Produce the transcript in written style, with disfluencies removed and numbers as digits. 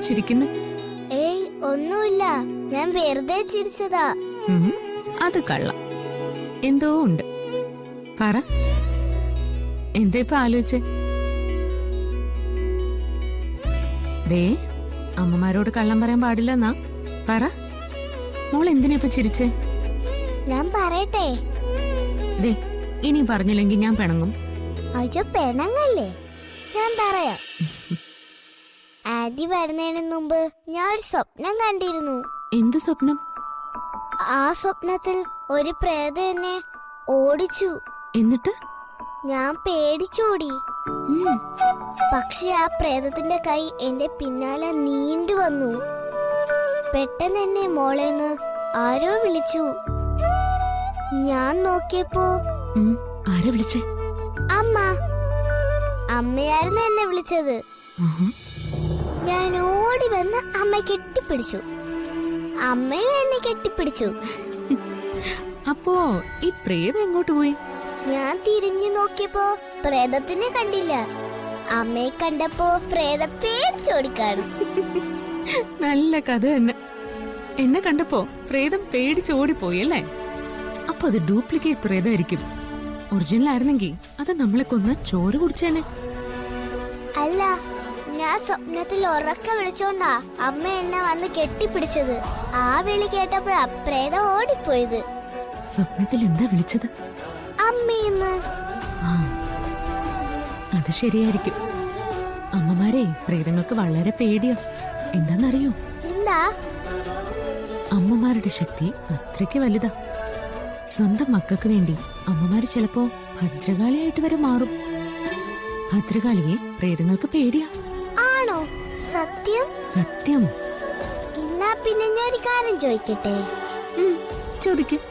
ചിരിക്കുന്നു? ഏയ് ഒന്നുമില്ല, ഞാൻ വെറുതെ ചിരിച്ചതാ. അത് കള്ളം. എന്തോ ഉണ്ട്. പറ, എന്താ ഇപ്പൊ ആലോചിച്ചേ? ദേ, അമ്മമാരോട് കള്ളം പറയാൻ പാടില്ലെന്നാ. പറ, മോൾ എന്തിനാ ഇപ്പൊ ചിരിച്ചേ? ഞാൻ പറയട്ടെ? ദേ, ഇനി പറഞ്ഞില്ലെങ്കിൽ ഞാൻ പിണങ്ങും. അയ്യോ, പെണങ്ങല്ലേ, ഞാൻ പറയാം. ആന്റി വരുന്നതിന് മുമ്പ് ഞാൻ ഒരു സ്വപ്നം കണ്ടിരുന്നു. എന്ത് സ്വപ്നം? ആ സ്വപ്നത്തിൽ ഒരു പ്രേതം എന്നെ ഓടിച്ചു. എന്നിട്ട്? ഞാൻ പേടിച്ചോടി. പക്ഷെ ആ പ്രേതത്തിന്റെ കൈ എന്റെ പിന്നാലെ നീണ്ടു വന്നു. പെട്ടെന്ന് എന്നെ മോളേന്ന് ആരോ വിളിച്ചു. ഞാൻ നോക്കിയപ്പോ ആരാ വിളിച്ചേ? അമ്മ. അമ്മയായിരുന്നു എന്നെ വിളിച്ചത്. ഞാൻ ഓടി വന്ന് അമ്മ കെട്ടിപ്പിടിച്ചു. അമ്മയും എന്നെ കെട്ടിപ്പിടിച്ചു. അപ്പോ ഈ പ്രേതം എങ്ങോട്ട് പോയി? ഞാൻ തിരിഞ്ഞു നോക്കിയപ്പോ പ്രേതത്തിനെ കണ്ടില്ല. അമ്മയെ കണ്ടപ്പോ പ്രേതം പേടിച്ചോടിക്കാണ്. നല്ല കഥ തന്നെ. എന്നെ കണ്ടപ്പോ പ്രേതം പേടിച്ചോടിപ്പോയി അല്ലേ? അപ്പൊ അത് ഡ്യൂപ്ലിക്കേറ്റ് പ്രേതമായിരിക്കും. ഒറിജിനൽ ആയിരുന്നെങ്കിൽ അത് നമ്മളെ കൊന്ന് ചോറ് കുടിച്ചേനെ. അല്ല, ഞാൻ സ്വപ്നത്തിൽ ഉറക്ക വിളിച്ചോണ്ടാ അമ്മ എന്നെ വന്ന് കെട്ടിപ്പിടിച്ചത്. ആ വിളി കേട്ടപ്പോഴാ പ്രേതം ഓടിപ്പോയത്. സ്വപ്നത്തിൽ എന്താ വിളിച്ചത്? അമ്മയെന്ന്. അത് ശരിയായിരിക്കും. അമ്മമാരെ പ്രേതങ്ങൾക്ക് വളരെ പേടിയോ. എന്താന്നറിയോ? എന്താ? അമ്മമാരുടെ ശക്തി അത്രയ്ക്ക് വലുതാ. സ്വന്തം മക്കൾക്ക് വേണ്ടി അമ്മമാര് ചിലപ്പോ ഭദ്രകാളിയായിട്ട് വരെ മാറും. ഭദ്രകാളിയെ പ്രേതങ്ങൾക്ക് പേടിയാ. ആണോ? സത്യം? സത്യം. എന്നാ പിന്നെ ഞാൻ ഒരു കാര്യം ചോദിക്കട്ടെ? ചോദിക്കും.